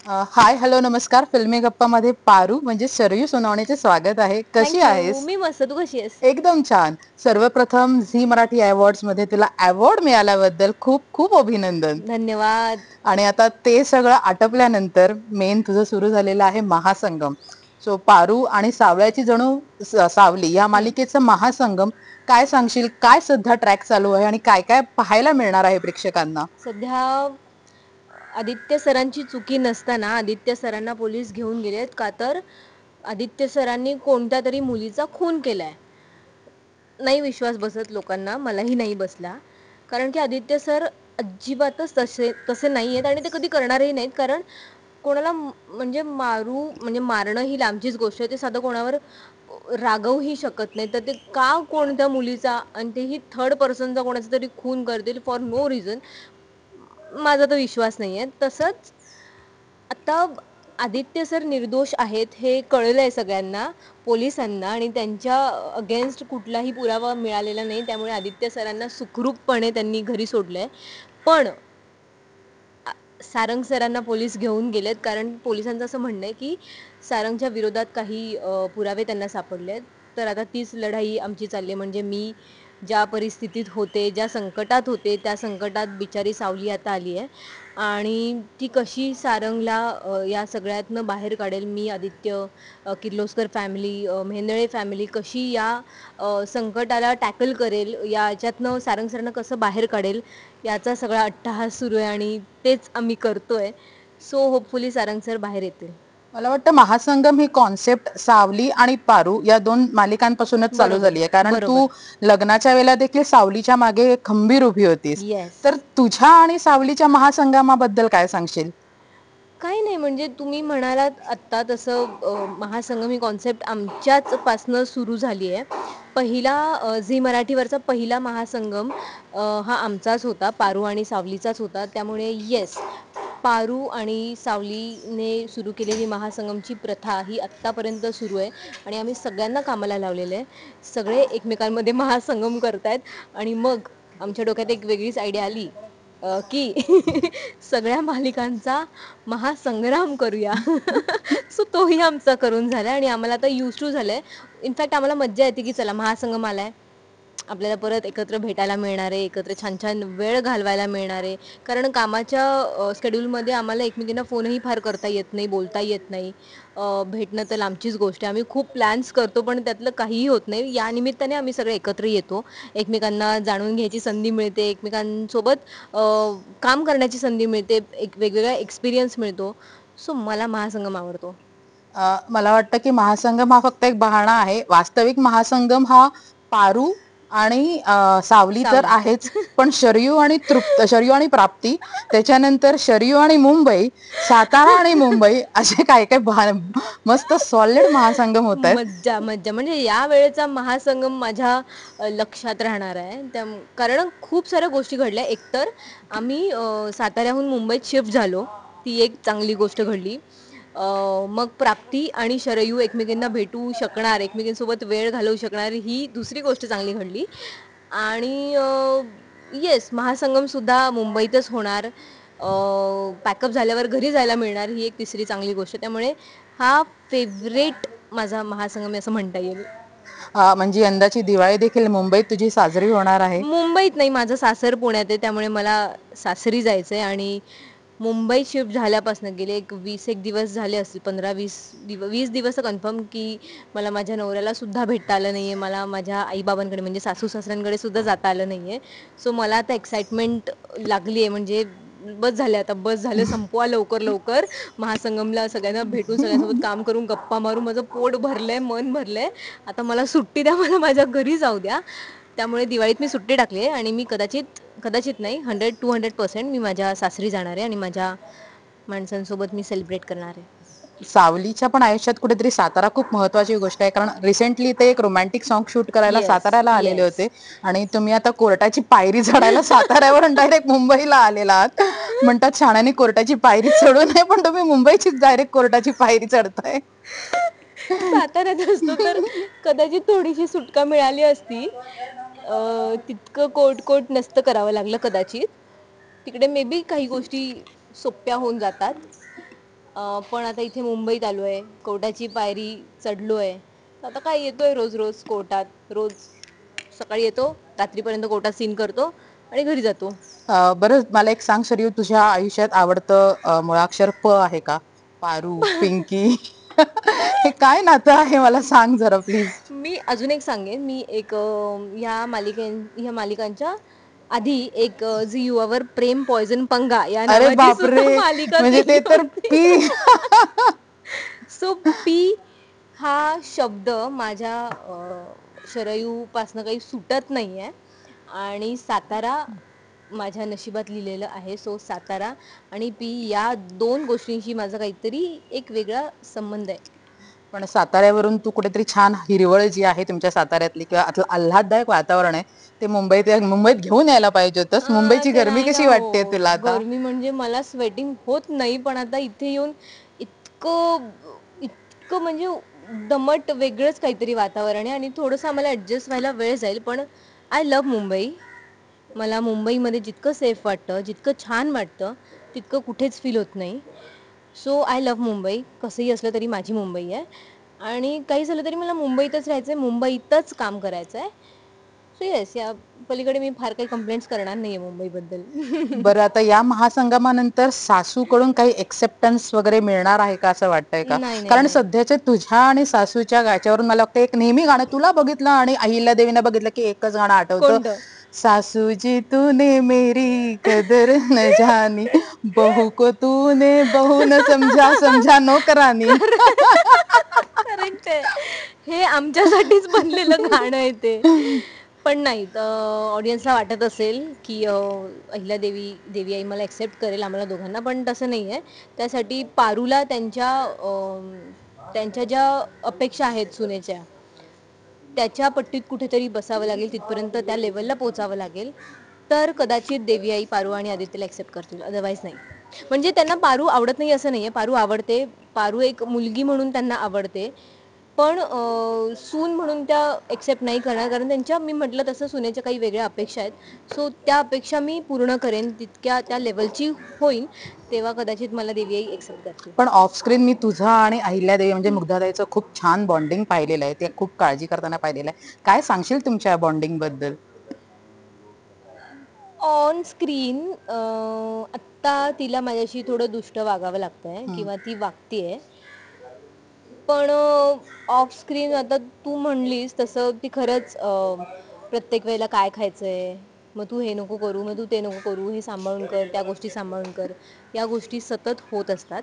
Hi hello नमस्कार. फिल्मी गप्पामध्ये पारू म्हणजे शरयू सोनवणेचे स्वागत आहे. कशी थँक्यू. आहेस? मी मस्त. तू कशी आहेस? एकदम छान. सर्वप्रथम झी मराठी अवॉर्ड्स मध्ये तुला अवॉर्ड मिळाल्याबद्दल खूप खूप अभिनंदन. धन्यवाद. आणि आता ते सगळं आटपल्यानंतर मेन तुझं सुरू झालेलं आहे महासंगम. सो पारू आणि सावळ्याची जणू सावली या हं. मालिकेचं महासंगम. काय सांगशील, काय सध्या ट्रॅक चालू आहे आणि काय काय पाहायला मिळणार आहे प्रेक्षकांना? सध्या आदित्य सरांची चुकी नसताना आदित्य सरांना पोलीस घेऊन गेलेत का तर आदित्य सरांनी कोणत्या तरी मुलीचा खून केलाय. नाही विश्वास बसत लोकांना, मलाही नाही बसला. कारण की आदित्य सर अजिबातच तसे नाही आहेत आणि ते कधी करणारही नाहीत. कारण कोणाला म्हणजे म्हणजे मारणं ही लांबचीच गोष्ट आहे. ते साधं कोणावर रागवूही शकत नाही. तर ते का कोणत्या मुलीचा आणि तेही थर्ड पर्सनचा कोणाचा तरी खून करतील फॉर नो रिझन, माझा तर विश्वास नाही आहे. तसंच आता आदित्य सर निर्दोष आहेत हे कळलंय सगळ्यांना, पोलिसांना आणि त्यांच्या अगेन्स्ट कुठलाही पुरावा मिळालेला नाही. त्यामुळे आदित्य सरांना सुखरूपपणे त्यांनी घरी सोडलंय. पण सारंग सरांना पोलीस घेऊन गेलेत कारण पोलिसांचं असं म्हणणं आहे की सारंगच्या विरोधात काही पुरावे त्यांना सापडलेत. तर आता तीच लढाई आमची चालली आहे. म्हणजे मी ज्या परिस्थितीत होते, ज्या संकटात होते, त्या संकटात बिचारी सावली आता आली आहे आणि ती कशी सारंगला या सगळ्यातनं बाहेर काढेल. मी आदित्य, किर्लोस्कर फॅमिली, मेहेंदळे फॅमिली कशी या संकटाला टॅकल करेल, याच्यातनं सारंग सरांना कसं बाहेर काढेल, याचा सगळा अट्टहास सुरू आहे आणि तेच आम्ही करतोय. सो होपफुली सारंग सर बाहेर येतील. मला वाटतं महासंगम ही कॉन्सेप्ट सावली आणि पारू या दोन मालिकांपासूनच चालू बरोबर, झाली आहे. कारण बरोबर. तू लग्नाच्या वेळेला देखील सावलीच्या मागे खंबीर उभी होतीस. येस. तर तुझ्या आणि सावलीच्या महासंगमाबद्दल काय सांगशील? काही नाही म्हणजे तुम्ही म्हणालात आत्ता तसं महासंगम ही कॉन्सेप्ट आमच्याच पासनं सुरू झाली आहे. पहिला झी मराठीवरचा पहिला महासंगम हा आमचाच होता. पारू आणि सावलीचाच होता. त्यामुळे येस, पारू आणि सावलीने सुरू केलेली महासंगमची प्रथा ही आत्तापर्यंत सुरू आहे आणि आम्ही सगळ्यांना कामाला लावलेलं आहे. सगळे एकमेकांमध्ये महासंगम करतायत आणि मग आमच्या डोक्यात एक वेगळीच आयडिया आली की सगळ्या मालिकांचा महासंग्राम करूया. सो तोही आमचा करून झाला आणि आम्हाला आता यूज टू झालंय. इनफॅक्ट आम्हाला मज्जा येते की चला महासंगम आलाय, आपल्याला परत एकत्र भेटायला मिळणार आहे, एकत्र छान छान वेळ घालवायला मिळणार आहे. कारण कामाच्या शेड्यूलमध्ये आम्हाला एकमेकींना फोनही फार करता येत नाही, बोलता येत नाही. भेटणं तर लांबचीच गोष्ट आहे. आम्ही खूप प्लॅन्स करतो पण त्यातलं काहीही होत नाही. या निमित्ताने आम्ही सगळे एकत्र येतो. एकमेकांना जाणून घ्यायची संधी मिळते, एकमेकांसोबत काम करण्याची संधी मिळते, एक वेगवेगळा एक्सपिरियन्स मिळतो. सो मला महासंगम आवडतो. मला वाटतं की महासंगम हा फक्त एक बहाणा आहे. वास्तविक महासंगम हा पारू आणि सावली तर सावली. आहेच, पण शरयू आणि प्राप्ती, त्याच्यानंतर शरयू आणि मुंबई, सातारा आणि मुंबई, असे काय काय मस्त सॉलिड महासंगम होत आहेत. मज्जा, मज्जा. म्हणजे या वेळेचा महासंगम माझ्या लक्षात राहणार आहे. कारण खूप साऱ्या गोष्टी घडल्या. एकतर आम्ही साताऱ्याहून मुंबईत शिफ्ट झालो. ती एक चांगली गोष्ट घडली. मग प्राप्ती आणि शरयू एकमेकींना भेटू शकणार, एकमेकींसोबत वेळ घालवू शकणार, ही दुसरी गोष्ट चांगली घडली. आणि येस, महासंगमसुद्धा मुंबईतच होणार. पॅकअप झाल्यावर घरी जायला मिळणार, ही एक तिसरी चांगली गोष्ट. त्यामुळे हा फेव्हरेट माझा महासंगम असं म्हणता येईल. म्हणजे यंदाची दिवाळी देखील मुंबईत तुझी साजरी होणार आहे. मुंबईत नाही, माझं सासर पुण्यात आहे. त्यामुळे मला सासरी जायचं आहे आणि मुंबईत शिफ्ट झाल्यापासून गेले एक 20 दिवस झाले असतील, 15-20 दिवस तर कन्फर्म, की मला माझ्या नवऱ्याला सुद्धा भेटता आलं नाहीये. मला माझ्या आईबाबांकडे म्हणजे सासू सासऱ्यांकडे सुद्धा जाता आलं नाहीये. सो मला आता एक्साइटमेंट लागली आहे. म्हणजे बस झालं आता, बस झालं, संपवा लवकर लवकर. महासंगमला सगळ्यांना भेटून, सगळ्यांसोबत काम करून, गप्पा मारून माझं पोट भरलंय, मन भरलंय. आता मला सुट्टी द्या, मला माझ्या घरी जाऊ द्या. त्यामुळे दिवाळीत मी सुट्टी टाकली आहे आणि मी कदाचित नाही, 100-200% मी माझ्या सासरी जाणार आहे आणि माझ्या माणसांसोबत मी सेलिब्रेट करणार आहे. सावलीच्या पण आयुष्यात कुठेतरी सातारा खूप महत्वाची गोष्ट आहे. कारण रिसेंटली ते एक रोमॅन्टिक सॉन्ग शूट करायला येस, साताऱ्याला आलेले येस. होते आणि तुम्ही आता कोर्टाची पायरी चढायला साताऱ्यावरून डायरेक्ट मुंबईला आलेला आहात. म्हणतात शाण्याने कोर्टाची पायरी चढू नये, पण तुम्ही मुंबईचीच डायरेक्ट कोर्टाची पायरी चढताय. साताऱ्यात असतो तर कदाचित थोडीशी सुटका मिळाली असती. तितकं कोर्ट नसतं करावं लागलं कदाचित. तिकडे मे बी काही गोष्टी सोप्या होऊन जातात. पण आता इथे मुंबईत आलोय, कोर्टाची पायरी चढलोय. आता काय येतोय रोज रोज कोर्टात, रोज सकाळी येतो, रात्रीपर्यंत कोर्टात सीन करतो आणि घरी जातो. बरं मला एक सांग शरीर, तुझ्या आयुष्यात आवडतं मुळाक्षर प आहे का? पारू, पिंकी हे काय नातं आहे मला सांग जरा प्लीज. मी अजून एक सांगेन, मी एक ह्या मालिकांच्या आधी एक झी युवावर प्रेम पॉइझन पंगा या अरे नावाची सुद्धा बापरे, मालिका म्हणजे ते केली तर होती. पी सो पी हा शब्द माझ्या शरयूपासनं काही सुटत नाहीये आणि सातारा माझ्या नशिबात लिहिलेलं आहे. सो सातारा आणि पी या 2 गोष्टींशी माझा काहीतरी एक वेगळा संबंध आहे. पण साताऱ्यावरून तू कुठेतरी छान हिरवळ जी आहे तुमच्या साताऱ्यातली किंवा आल्हाददायक वातावरण आहे ते मुंबईत घेऊन यायला पाहिजे होतंस. मुंबईची ते गरमी नाही ना कशी वाटते हो. तुला आता? गरमी म्हणजे मला स्वेटिंग होत नाही, पण आता इथे येऊन इतकं इतकं म्हणजे दमट वेगळंच काहीतरी वातावरण आहे आणि थोडंसं आम्हाला ॲडजस्ट व्हायला वेळ जाईल. पण आय लव्ह मुंबई. मला मुंबईमध्ये जितकं सेफ वाटतं, जितकं छान वाटतं, तितकं कुठेच फील होत नाही. So I love Mumbai. कसंही असलं तरी माझी मुंबई आहे आणि काही झालं तरी मला मुंबईतच राहायचं आहे, मुंबईतच काम करायचं आहे. सो येस, या पलीकडे मी फार काही कंप्लेंट्स करणार नाहीये मुंबईबद्दल. बरं आता या महासंगमानंतर सासूकडून काही एक्सेप्टन्स वगैरे मिळणार आहे का असं वाटतंय का? नाही, नाही, कारण नाही. सध्याच्या तुझ्या आणि सासूच्या गाच्यावरून मला वाटतं एक नेहमी गाणं तुला बघितलं आणि अहिल्यादेवीनं बघितलं की एकच गाणं आठवतं. कोणतं? सासूजी तूने मेरी कदर न जानी, बहू को तूने बहू न समझा समझा नौकरानी. करेक्ट आहे. हे आमच्यासाठीच बनलेलं गाणं आहे ते. पण नाही, ऑडियन्सला वाटत असेल, की देवी आई मला एक्सेप्ट करेल आम्हाला दोघांना, पण तसं नाहीये. त्यासाठी पारूला त्यांच्या ज्या अपेक्षा आहेत सुनेच्या, त्याच्या पट्टीत कुठेतरी बसावं लागेल, तिथपर्यंत त्या लेव्हलला पोहोचावं लागेल. तर कदाचित देवी आई पारू आणि आदित्यला एक्सेप्ट करतील, अदरवाईज नाही. म्हणजे त्यांना पारू आवडत नाही असं नाहीये, पारू आवडते. पारू एक मुलगी म्हणून त्यांना आवडते. पण सून म्हणून त्या एक्सेप्ट नाही करणार, कारण त्यांच्या मी म्हटलं तसं सुनेच्या काही वेगळ्या अपेक्षा आहेत. सो त्या अपेक्षा मी पूर्ण करेन, तितक्या त्या लेव्हलची होईन, तेव्हा कदाचित मला देवी आई एक्सेप्ट करतील. पण ऑफ स्क्रीन मी तुझं आणि अहिल्यादेवी म्हणजे मुग्धाताईचं खूप छान बॉन्डिंग पाहिलेलं आहे, ते खूप काळजी करताना पाहिलेलं आहे. काय सांगशील तुमच्या बॉन्डिंग बद्दल? ऑन स्क्रीन आत्ता तिला माझ्याशी थोडं दुष्ट वागावं लागतंय किंवा ती वागतीये. पण ऑफ स्क्रीन आता तू म्हणलीस तसं ती खरंच प्रत्येक वेळेला काय खायचंय, मग तू हे नको करू, मग तू ते नको करू, हे सांभाळून कर, त्या गोष्टी सांभाळून कर, या गोष्टी सतत होत असतात.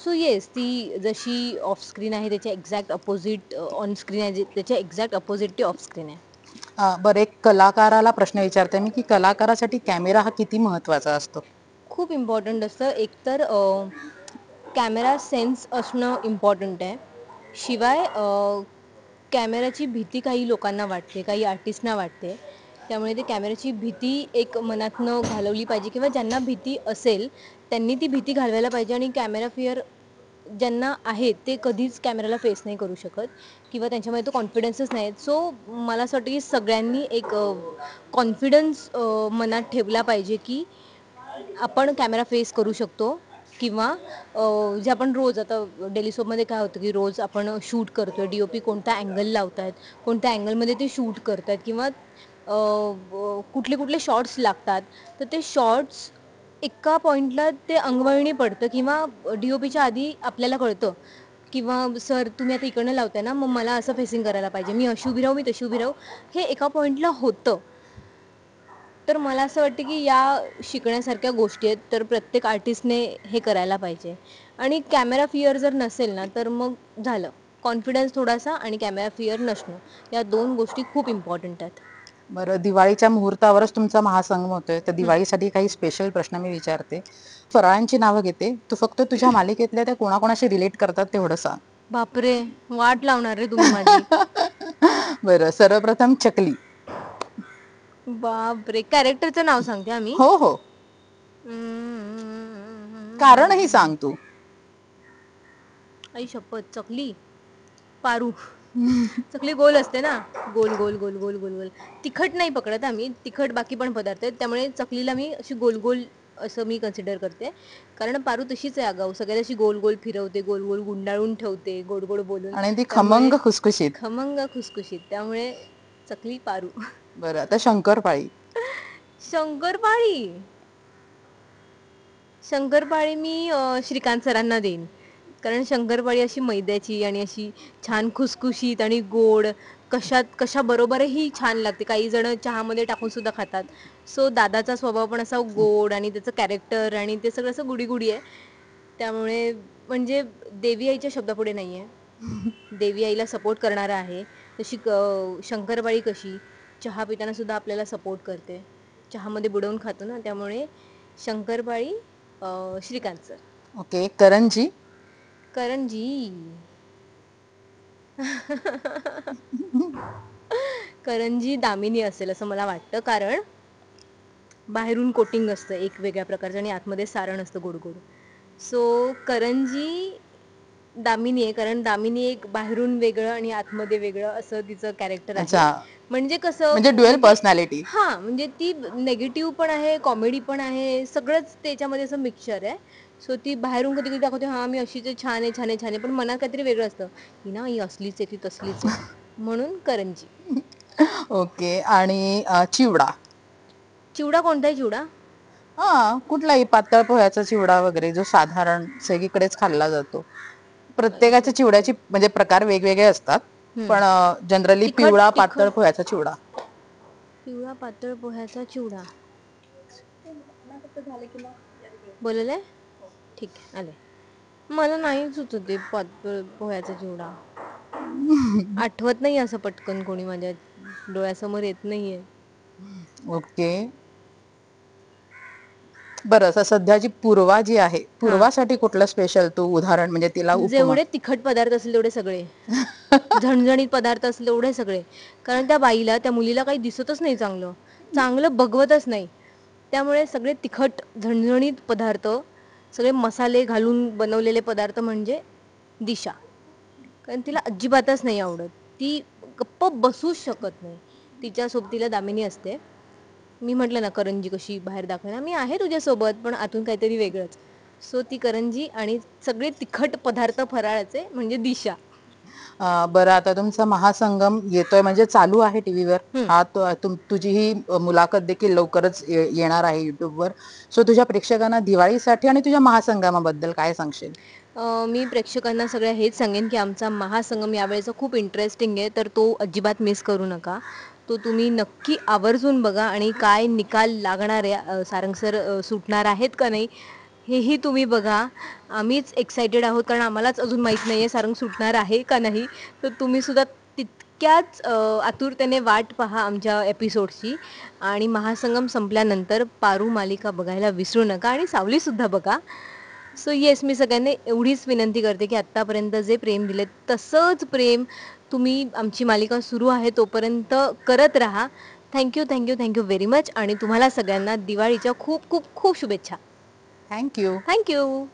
सो येस, ती जशी ऑफ स्क्रीन आहे त्याच्या एक्झॅक्ट अपोजिट ऑन स्क्रीन आहे, त्याच्या एक्झॅक्ट अपोजिट ती ऑफ स्क्रीन आहे. बरं एक कलाकाराला प्रश्न विचारते मी की कलाकारासाठी कॅमेरा हा किती महत्वाचा असतो? खूप इम्पॉर्टंट असतं. एकतर कॅमेरा सेन्स असणं इम्पॉर्टंट आहे. शिवाय कॅमेऱ्याची भीती काही लोकांना वाटते, काही आर्टिस्टना वाटते. त्यामुळे ते कॅमेऱ्याची भीती एक मनातनं घालवली पाहिजे किंवा ज्यांना भीती असेल त्यांनी ती भीती घालवायला पाहिजे आणि कॅमेरा फिअर ज्यांना आहे ते कधीच कॅमेराला फेस नाही करू शकत किंवा त्यांच्यामध्ये तो कॉन्फिडन्सच नाही. सो मला असं वाटतं की सगळ्यांनी एक कॉन्फिडन्स मनात ठेवला पाहिजे की आपण कॅमेरा फेस करू शकतो किंवा जे आपण रोज आता डेली सोपमध्ये काय होतं की रोज आपण शूट करतोय, डी-ओ-पी कोणता अँगल लावतायत, कोणत्या अँगलमध्ये ते शूट करतायत किंवा कुठले कुठले शॉट्स लागतात, तर ते शॉट्स एका पॉईंटला ते अंगवळणी पडतं किंवा डी-ओ-पीच्या आधी आपल्याला कळतं किंवा सर तुम्ही आता इकडनं लावताय ना, मग मला असं फेसिंग करायला पाहिजे, मी अशी उभी राहू, मी तशी उभी राहू, हे एका पॉईंटला होतं. तर मला असं वाटतं की या शिकण्यासारख्या गोष्टी आहेत, तर प्रत्येक आर्टिस्टने हे करायला पाहिजे आणि कॅमेरा फिअर जर नसेल ना, तर मग झालं. कॉन्फिडन्स थोडासा आणि कॅमेरा फिअर नसणं, या 2 गोष्टी खूप इम्पॉर्टंट आहेत. बरं दिवाळीच्या मुहूर्तावरच तुमचा महासंगम होतोय, तर दिवाळीसाठी काही स्पेशल प्रश्न मी विचारते. फराळांची नावं घेते, तू फक्त तुझ्या मालिकेतल्या त्या कोणाकोणाशी रिलेट करतात तेवढं सांग. बापरे! वाट लावणार रे तुम्ही माझी. बरं सर्वप्रथम चकली. बापरे! कॅरेक्टरचं नाव सांगते हां मी. हो हो, कारणही सांग तू. आई शपथ! चकली, पारू. चकली गोल असते ना, गोल, गोल, गोल, गोल, गोल, गोल. तिखट नाही पकडत आम्ही, तिखट बाकी पण पदार्थ आहेत. त्यामुळे चकलीला मी अशी गोल, गोल असं मी कन्सिडर करते. कारण पारू तशीच आहे आगाऊ. सगळ्याला अशी गोल गोल फिरवते, गोल गोल गुंडाळून ठेवते, गोड गोड बोलून. आणि ती त्यामुळे खमंग खुसखुशीत. खमंग खुसखुशीत. त्यामुळे चकली पारू. बरं, आता शंकरपाळी. शंकरपाळी. शंकरपाळी मी श्रीकांत सरांना देईन. कारण शंकरपाळी अशी मैद्याची आणि अशी छान खुसखुशीत आणि गोड, कशाबरोबरही छान लागते. काही जण चहामध्ये टाकून सुद्धा खातात. सो दादाचा स्वभाव पण असा गोड आणि त्याचं कॅरेक्टर आणि ते सगळं असं गुडी आहे. त्यामुळे म्हणजे देवी आईच्या शब्दापुढे नाही आहे. देवी आईला सपोर्ट करणारा आहे. तशी शंकरपाळी कशी चहा पिताना सुद्धा आपल्याला सपोर्ट करते. चहामध्ये बुडवून खातो ना, त्यामुळे शंकरपाळी श्रीकांत सर. ओके. करंजी. करंजी. करंजी दामिनी असेल असं मला वाटतं. कारण बाहेरून कोटिंग असतं एक वेगळ्या प्रकारचं आणि आतमध्ये सारण असतं गोड गोड. सो करंजी दामिनी आहे. कारण दामिनी एक बाहेरून वेगळं आणि आतमध्ये वेगळं असं तिचं कॅरेक्टर आहे. अच्छा. म्हणजे कसं म्हणजे ड्युअल पर्सनॅलिटी. म्हणजे ती निगेटिव्ह पण आहे, कॉमेडी पण आहे, सगळंच त्याच्यामध्ये असं मिक्सचर आहे. सो ती बाहेरून कधी कधी दाखवते मी अशीच आहे, छान आहे, छान आहे, छान आहे, पण मनात काहीतरी वेगळं असतं. ही ना ही असलीच आहे, ती तसलीच आहे. म्हणून करंजी. ओके. आणि चिवडा. चिवडा कोणताही चिवडा? कुठलाही पातळ पोह्याचा चिवडा वगैरे जो साधारण सगळीकडेच खाल्ला जातो. प्रत्येकाच्या चिवड्याची म्हणजे प्रकार वेगवेगळे असतात. पण जनरली पिवळा पातळ पोह्याचा चिवडा. पिवळा पातळ पोह्याचा चिवडा. बोलले? ठीक आहे, आले. मला नाही सुचत ते पातळ पोह्याचा चिवडा. आठवत नाही असं पटकन कोणी माझ्या डोळ्यासमोर येत नाहीये. ओके. बरं, असं सध्याची पूर्वा जी आहे, पूर्वासाठी कुठलं स्पेशल तू उदाहरण म्हणजे तिला उपमा? जेवढे तिखट पदार्थ असतील तेवढे सगळे. झणझणीत पदार्थ असले तेवढे सगळे. कारण त्या बाईला, त्या मुलीला काही दिसतच नाही चांगलं. चांगलं बघवतच नाही. त्यामुळे सगळे तिखट झणझणीत पदार्थ, सगळे मसाले घालून बनवलेले पदार्थ म्हणजे दिशा. कारण तिला अजिबातच नाही आवडत. ती गप्प बसूच शकत नाही. तिच्या सोबतीला दामिनी असते. मी म्हटलं ना करंजी कशी बाहेर दाखवायला, मी आहे तुझ्यासोबत पण आतून काहीतरी वेगळंच. सो ती करंजी आणि सगळे तिखट पदार्थ फराळाचे म्हणजे दिशा. बरं, आता तुमचा महासंगम येतोय म्हणजे चालू आहे टीव्हीवर. तुझी ही मुलाखत देखील लवकरच येणार आहे युट्यूबवर. सो तुझ्या प्रेक्षकांना दिवाळीसाठी आणि तुझ्या महासंगमाबद्दल काय सांगशील? मी प्रेक्षकांना सगळ्या हेच सांगेन की आमचा महासंगम यावेळेचा खूप इंटरेस्टिंग आहे, तर तो अजिबात मिस करू नका. तो तुम्ही नक्की आवर्जून बघा आणि काय निकाल लागणार आहे, सारंग सर सुटणार आहेत का नाही हेही तुम्ही बघा. आम्हीच एक्सायटेड आहोत कारण आम्हालाच अजून माहीत नाही आहे सारंग सुटणार आहे का नाही. तर तुम्ही सुद्धा तितक्याच आतुरतेने वाट पहा आमच्या एपिसोडची. आणि महासंगम संपल्यानंतर पारू मालिका बघायला विसरू नका आणि सावलीसुद्धा बघा. सो येस, मी सगळ्यांना एवढीच विनंती करते की आत्तापर्यंत जे प्रेम दिले तसंच प्रेम तुम्ही आमची मालिका सुरू आहे तोपर्यंत करत राहा. Thank you, thank you, thank you very much. आणि तुम्हाला सगळ्यांना दिवाळीच्या खूप खूप खूप शुभेच्छा. थँक्यू. थँक्यू.